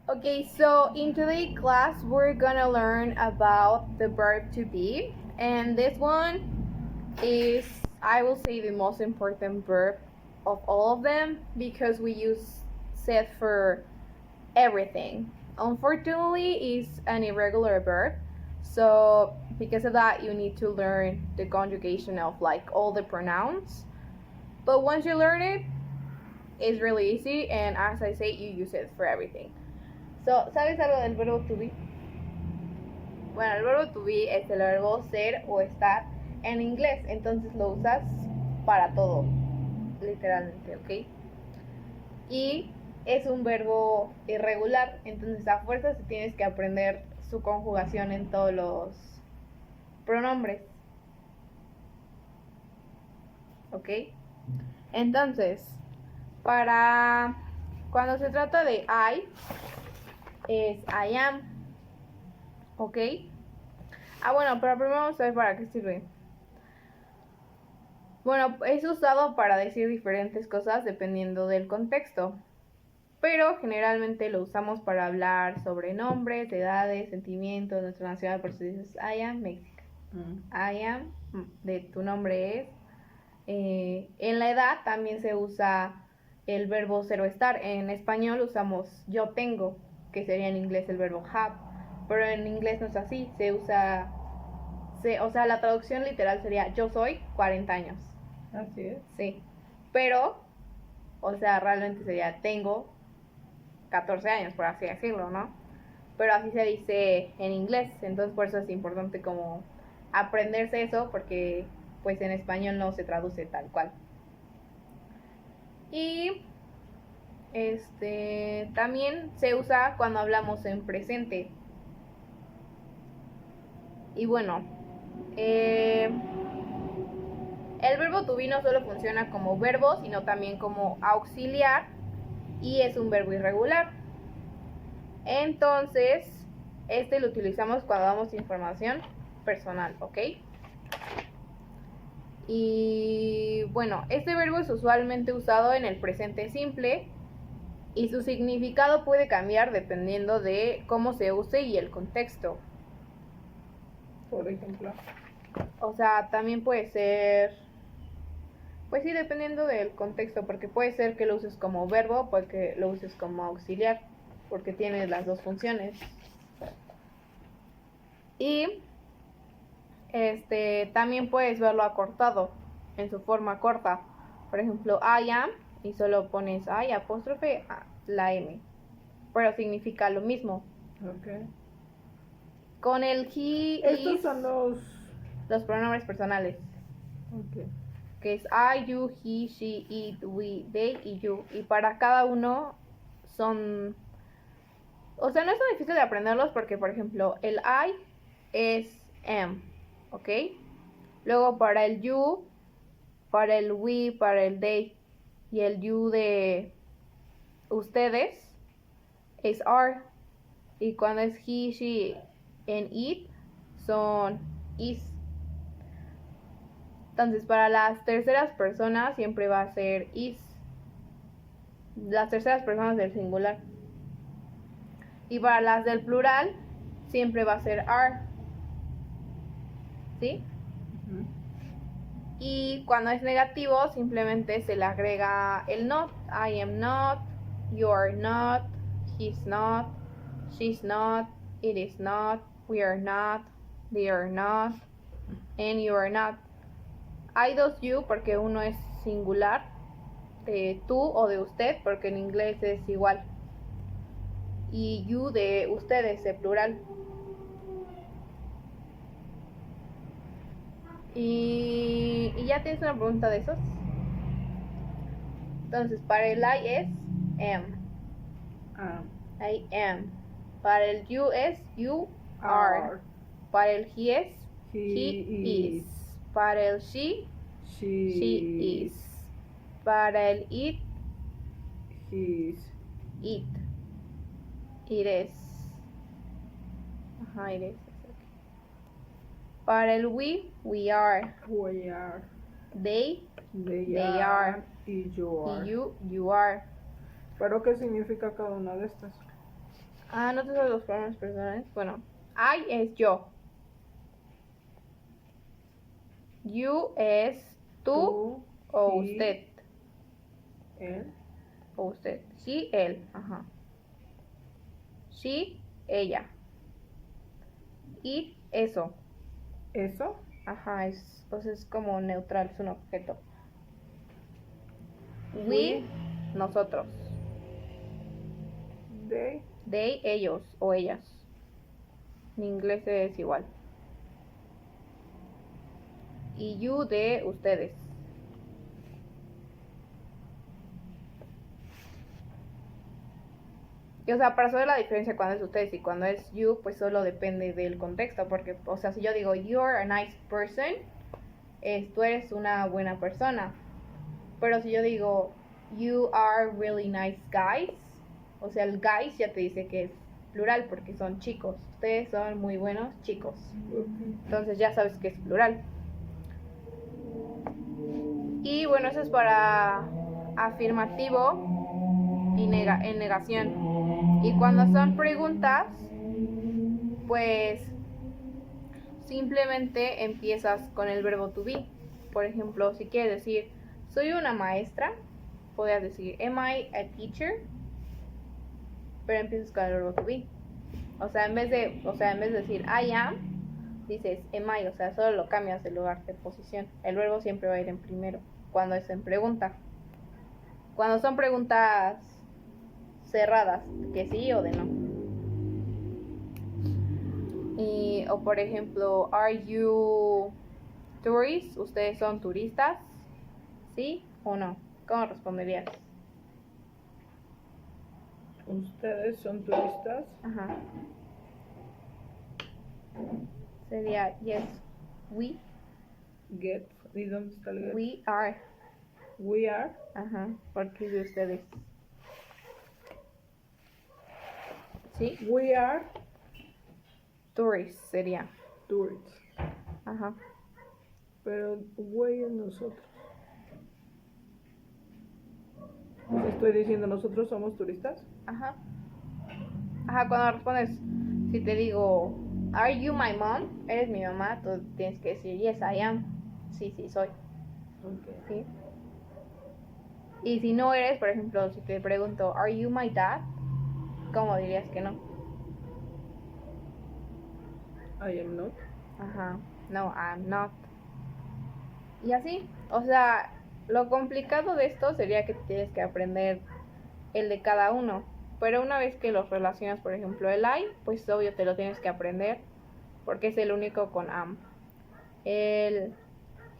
Okay, so in today's class, we're gonna learn about the verb to be, and this one is, I will say, the most important verb of all of them because we use it for everything. Unfortunately, it's an irregular verb, so because of that, you need to learn the conjugation of like all the pronouns. But once you learn it, it's really easy, and as I say, you use it for everything. So, ¿sabes algo del verbo to be? Bueno, el verbo to be es el verbo ser o estar en inglés, entonces lo usas para todo, literalmente, ¿ok? Y es un verbo irregular, entonces a fuerzas tienes que aprender su conjugación en todos los pronombres, ¿ok? Entonces, para cuando se trata de I, es I am, ¿ok? Bueno, pero primero vamos a ver para qué sirve. Bueno, es usado para decir diferentes cosas dependiendo del contexto, pero generalmente lo usamos para hablar sobre nombres, edades, sentimientos, nuestra nacionalidad. Por eso dices I am Mexican. I am, de tu nombre es. En la edad también se usa el verbo ser o estar. En español usamos yo tengo, que sería en inglés el verbo have, pero en inglés no es así, se usa, o sea, la traducción literal sería yo soy 40 años. Así es. Sí, pero, o sea, realmente sería tengo 14 años, por así decirlo, ¿no? Pero así se dice en inglés, entonces por eso es importante como aprenderse eso, porque pues en español no se traduce tal cual. Y también se usa cuando hablamos en presente. Y bueno, el verbo to be no solo funciona como verbo, sino también como auxiliar, y es un verbo irregular. Entonces, lo utilizamos cuando damos información personal, ¿ok? Y bueno, este verbo es usualmente usado en el presente simple y su significado puede cambiar dependiendo de cómo se use y el contexto. Por ejemplo. O sea, también puede ser, pues sí, dependiendo del contexto, porque puede ser que lo uses como verbo, puede que lo uses como auxiliar, porque tiene las dos funciones. Y también puedes verlo acortado, en su forma corta. Por ejemplo, I am, y solo pones I apóstrofe la M, pero significa lo mismo. Ok. Con el he, Estos is, son los pronombres personales, Ok. que es I, you, he, she, it, we, they y you. Y para cada uno son, o sea, no es tan difícil de aprenderlos porque, por ejemplo, el I es am, ¿ok? Luego para el you, para el we, para el they y el you de ustedes es are. Y cuando es he, she and it son is. Entonces para las terceras personas siempre va a ser is. Las terceras personas del singular. Y para las del plural siempre va a ser are. ¿Sí? Uh-huh. Y cuando es negativo simplemente se le agrega el not. I am not, you are not, he's not, she's not, it is not, we are not, they are not, and you are not. Hay dos you porque uno es singular, de tú o de usted, porque en inglés es igual. Y you de ustedes, de plural. Y ya tienes una pregunta de esos. Entonces, para el I es am. I am. Para el you es you are. Para el he es he is. Para el she is. Para el it His. it. It is. Ajá, it is. Para el we are. We are. They are. Y you are. Y you are. ¿Pero qué significa cada una de estas? Ah, no te sabes los pronombres personales. Bueno, I es yo. You es tú o he, usted. él, O usted. She, él. Ajá. She, ella. It, eso. eso, Ajá, pues es como neutral, es un objeto. we, Nosotros. they, They, ellos o ellas. En inglés es igual. Y you, de ustedes. Y, o sea, para saber la diferencia cuando es ustedes y cuando es you, pues solo depende del contexto. Porque, o sea, si yo digo, you're a nice person, tú eres una buena persona. Pero si yo digo, you are really nice guys, o sea, el guys ya te dice que es plural porque son chicos. Ustedes son muy buenos chicos. Entonces ya sabes que es plural. Y bueno, eso es para afirmativo y en negación. Y cuando son preguntas, pues simplemente empiezas con el verbo to be. Por ejemplo, si quieres decir, soy una maestra, podrías decir, am I a teacher? Pero empiezas con el verbo to be. O sea, en vez de decir I am, dices am I, o sea, solo lo cambias de lugar, de posición. El verbo siempre va a ir en primero, cuando es en pregunta. Cuando son preguntas cerradas, que sí o de no. O por ejemplo, are you tourists? ¿Ustedes son turistas? ¿Sí o no? ¿Cómo responderías? ustedes son turistas, Ajá. Sería yes, we. get, ¿y dónde está el get? We are. We are, Ajá, porque de ustedes. ¿Sí? we are Tourists sería. tourists, Ajá. pero we es nosotros. Estoy diciendo, ¿nosotros somos turistas? Ajá. Ajá, cuando respondes, si te digo, are you my mom? ¿Eres mi mamá? Tú tienes que decir, yes, I am. Sí, sí, soy. Okay. ¿Sí? Y si no eres, por ejemplo, si te pregunto, are you my dad? ¿Cómo dirías que no? I am not. Ajá. No, I'm not. Y así, o sea, lo complicado de esto sería que tienes que aprender el de cada uno. Pero una vez que los relacionas, por ejemplo, el I, pues obvio te lo tienes que aprender porque es el único con am. El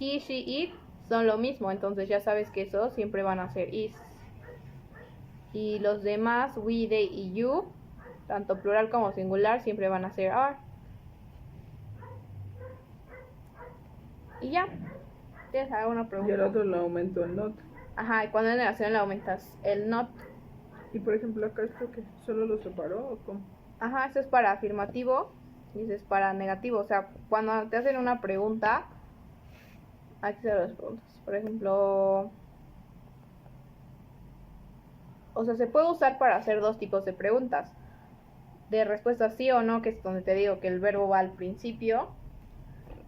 he, she, it son lo mismo, entonces ya sabes que esos siempre van a ser is. Y los demás, we, they y you, tanto plural como singular, siempre van a ser are. Y ya. ¿Tienes alguna Y el pregunta? otro le aumento el not. Ajá, y cuando en negación le aumentas el not. Y por ejemplo, acá esto que solo lo separó o cómo. Ajá, eso es para afirmativo y eso es para negativo. O sea, cuando te hacen una pregunta, aquí se las preguntas. Por ejemplo, o sea, se puede usar para hacer dos tipos de preguntas. De respuesta sí o no, que es donde te digo que el verbo va al principio.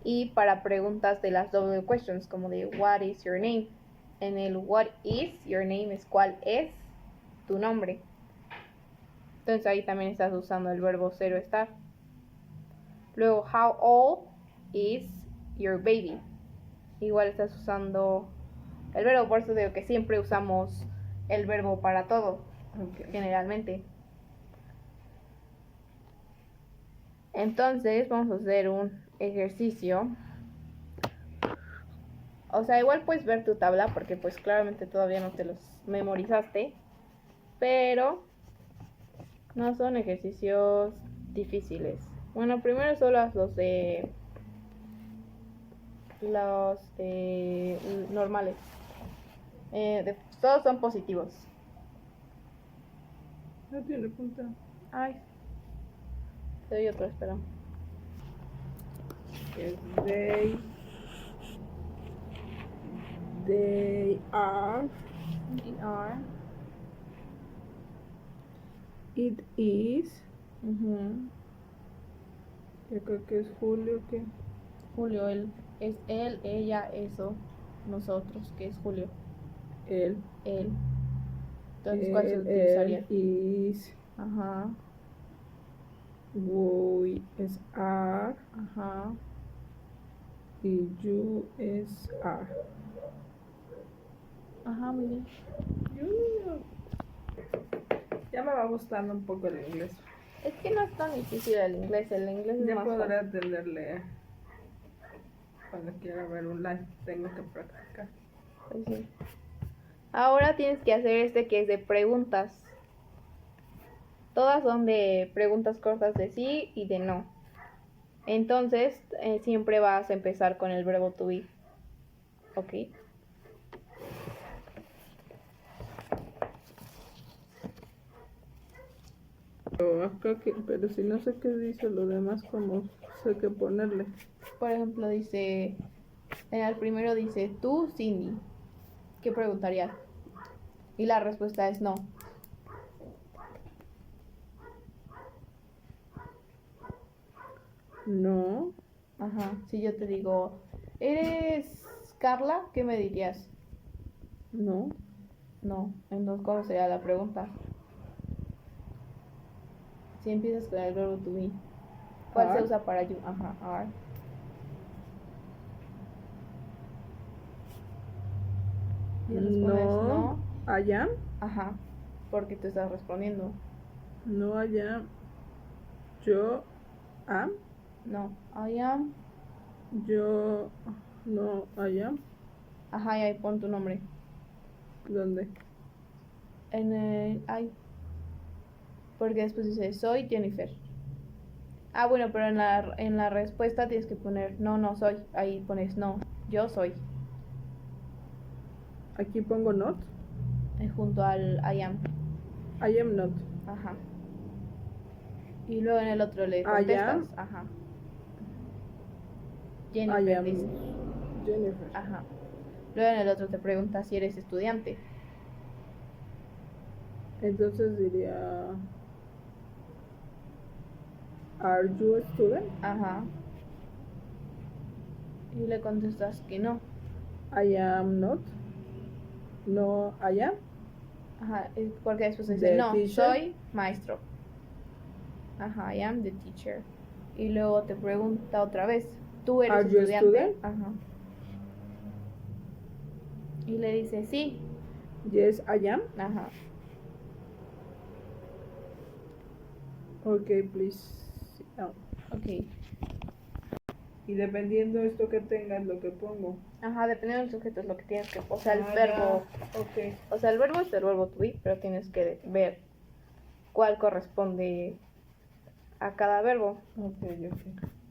Y para preguntas de las double questions, como de what is your name. En el what is your name es cuál es tu nombre. Entonces ahí también estás usando el verbo ser o estar. Luego, how old is your baby? Igual estás usando el verbo, por eso digo que siempre usamos el verbo para todo, Okay. generalmente. Entonces vamos a hacer un ejercicio. O sea, igual puedes ver tu tabla porque pues claramente todavía no te los memorizaste, pero no son ejercicios difíciles. Bueno, primero son los de normales. Todos son positivos. No tiene punta. Ay, te doy otro, espera. Es they are They are. It is. Ujú. Y acá que es Julio, ¿qué? Julio, él. Es él, ella, eso. Nosotros, que es Julio. Él. Él. Entonces, ¿cuál se Él, utilizaría? is. Ajá, We es are. ajá. Y you es are. Ajá, muy bien. Ya me va gustando un poco el inglés. Es que no es tan difícil el inglés es Ya más podré fácil. atenderle cuando quiera ver un live. Tengo que practicar. Pues sí. Ahora tienes que hacer este que es de preguntas. Todas son de preguntas cortas de sí y de no. Entonces, siempre vas a empezar con el verbo to be. ¿Ok? Pero acá pero si no sé qué dice lo demás, ¿cómo sé qué ponerle? Por ejemplo, dice, en el primero dice, tú, Cindy. ¿Qué preguntarías? Y la respuesta es no. No, Ajá. Si yo te digo, ¿eres Carla? ¿Qué me dirías? no. No. Entonces, ¿cómo sería la pregunta? Si empiezas con el verbo to be. ¿Cuál se Are. usa para you? Ajá, are. Y respondes No, no. I am. Ajá. Porque tú estás respondiendo. No, I am. Yo am. No. I am. Yo no, I am. Ajá, y ahí pon tu nombre. ¿Dónde? En el. Ay. Porque después dice soy Jennifer. Ah, bueno, pero en la respuesta tienes que poner no, no soy. Ahí pones no, yo soy. Aquí pongo not. Junto al I am. I am not. Ajá. Y luego en el otro le I contestas. am. Ajá. I Jennifer am dice. Jennifer. Ajá. Luego en el otro te pregunta si eres estudiante. Entonces diría, Are you a student? Ajá. Y le contestas que no. I am not. No, I am. Ajá. Porque después dice The no, teacher. soy maestro. Ajá, I am the teacher. Y luego te pregunta otra vez, ¿tú eres Are you a estudiante? student? Ajá. Y le dice sí. Yes, I am. Ajá. Okay, please sit down. Ok. Y dependiendo de esto que tengas, lo que pongo. Ajá, dependiendo del sujeto es lo que tienes que... O sea, el Ah, verbo... ya. Ok. O sea, el verbo es el verbo to be, pero tienes que ver cuál corresponde a cada verbo. Ok.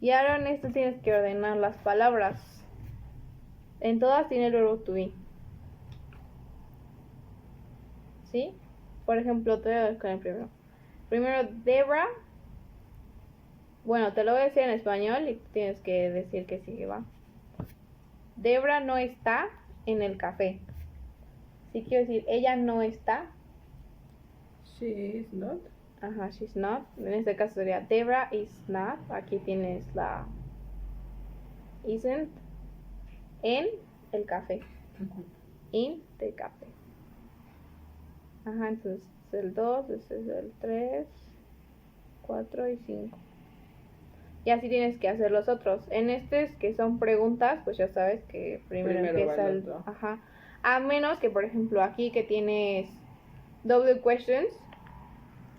Y ahora en esto tienes que ordenar las palabras. En todas tiene el verbo to be. ¿Sí? Por ejemplo, te voy a ver con el primero. Primero, Debra. Bueno, te lo voy a decir en español y tienes que decir que sí, va. Debra no está en el café. Si quiero decir, ella no está. She is not. Ajá, she's not. En este caso sería Debra is not. Aquí tienes la isn't en el café. In the café. Ajá, entonces es el 2, este es el 3, 4 y 5. Y así tienes que hacer los otros. En estos que son preguntas, pues ya sabes que primero empieza va el el... otro. Ajá. A menos que, por ejemplo, aquí que tienes double questions.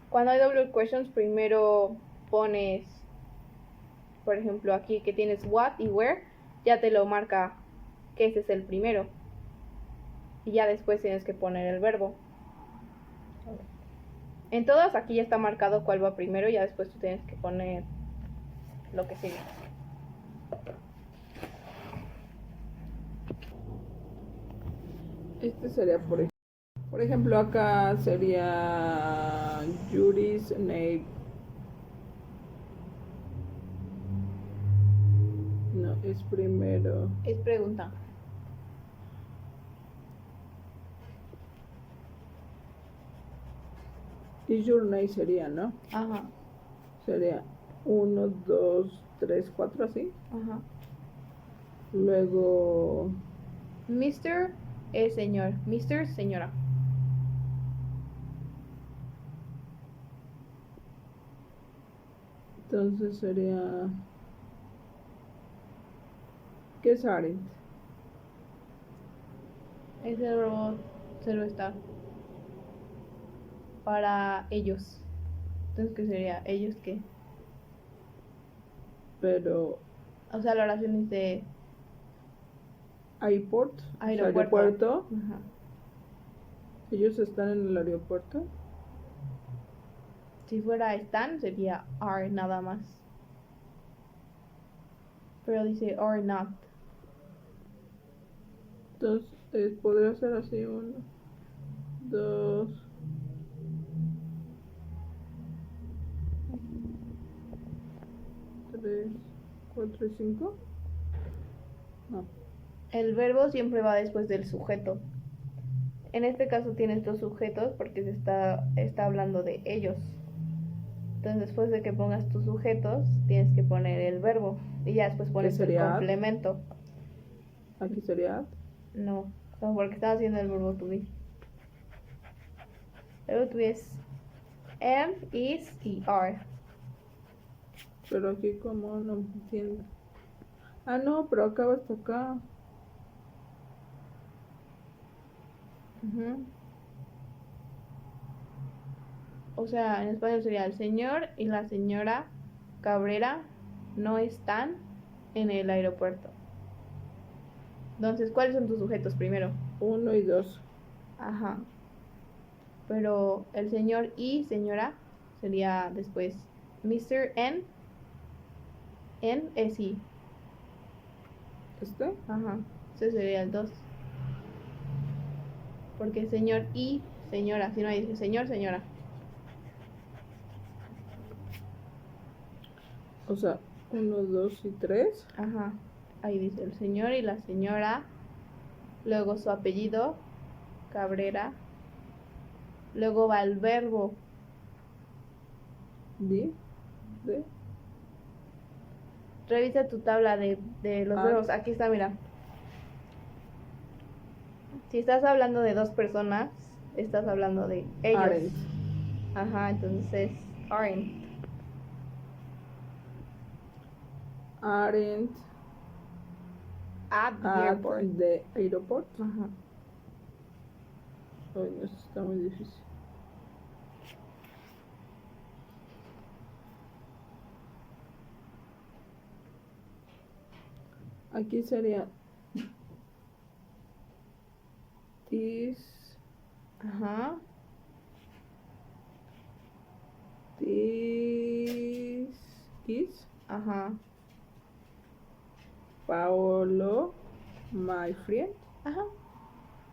Cuando hay double questions, primero pones, por ejemplo, aquí que tienes what y where, ya te lo marca que ese es el primero. Y ya después tienes que poner el verbo. En todas aquí ya está marcado cuál va primero y ya después tú tienes que poner lo que sigue. Este sería por ejemplo acá sería Yuri's name. No, es primero. Es pregunta. Is your name sería, ¿no? Ajá, Sería 1, 2, 3, 4, así. ajá. Luego, Mr. es señor. Mr. señora. entonces sería... ¿Qué es aren't? Ese verbo solo está para ellos. Entonces, ¿qué sería? ¿Ellos qué? Pero O sea, la oración es de airport, o sea, aeropuerto. aeropuerto. Ajá. Ellos están en el aeropuerto. Si fuera están, sería are nada más. Pero dice are not. Entonces, podría ser así: 1, 2, 3, 4 y 5. No. El verbo siempre va después del sujeto. En este caso tienes dos sujetos porque se está hablando de ellos. Entonces después de que pongas tus sujetos, tienes que poner el verbo. Y ya después pones el sería? complemento. Aquí sería at. No, porque estaba haciendo el verbo to be. El verbo to be es am, is y are. Pero aquí como no entiendo. Ah, no, pero acaba hasta acá. Ujú. O sea, en español sería el señor y la señora Cabrera no están en el aeropuerto. Entonces, ¿cuáles son tus sujetos primero? 1 y 2. Ajá. Pero el señor y señora sería después Mr. N es I. ¿Este? Ajá. Ese sería el 2. Porque señor y señora, si no dice señor, señora. O sea, 1, 2 y 3. Ajá. Ahí dice el señor y la señora. Luego su apellido, Cabrera. Luego va el verbo. D. D. Revisa tu tabla de los verbos. Aquí está, mira. Si estás hablando de dos personas, estás hablando de ellos. Aren't. Ajá, entonces aren't. Aren't At the at airport. the airport. Ajá. Ay, no, esto está muy difícil. Aquí sería this. Ajá. This is Ajá. Paolo, my friend. Ajá.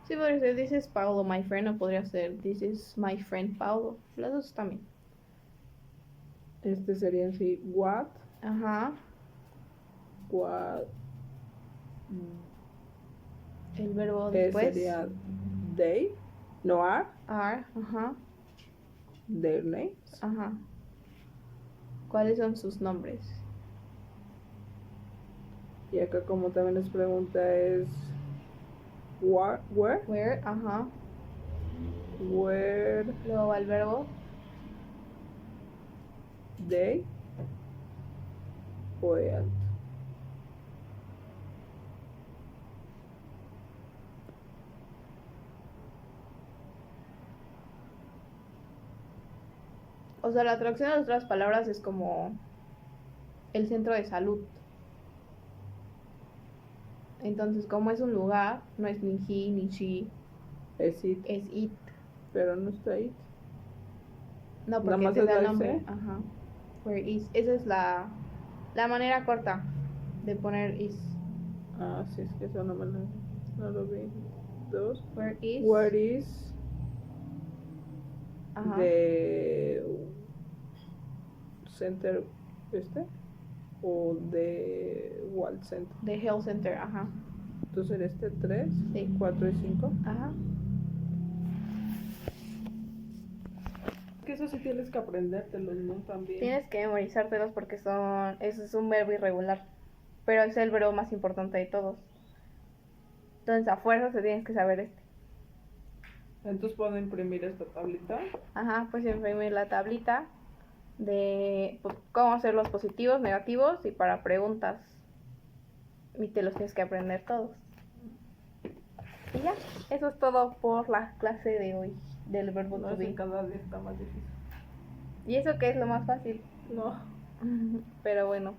Sí, podría ser this is Paulo, my friend, o podría ser this is my friend Paulo. Las dos también. Este sería así: what, Ajá. what. El verbo después. Sería they, no are, Are. Ajá. their names. Ajá. ¿Cuáles son sus nombres? Y acá, como también les pregunta, es where, Where. Ajá. where Luego va el verbo. they went. O sea, la traducción de otras palabras es como el centro de salud. Entonces, como es un lugar, no es ni he ni she, Es it, es it. pero no está it. No, Nada porque más te da es el la nombre. S. Ajá. Where is. Esa es la manera corta de poner is. Ah, sí, es que eso no lo vi. 2. Where is. Where is Ajá. the center o the World Center? The health center. Ajá. Entonces este 3, Sí. 4 y 5. Ajá. que eso sí tienes que aprendértelos, ¿no? También. Tienes que memorizártelos porque eso es un verbo irregular, pero es el verbo más importante de todos. Entonces a fuerza se tienes que saber este. Entonces puedo imprimir esta tablita. Ajá, pues imprimir la tablita de cómo hacer los positivos, negativos y para preguntas. Y te los tienes que aprender todos. Y ya, eso es todo por la clase de hoy del verbo No to sé, be. cada día está más difícil. Y eso que es lo más fácil. No. Pero bueno.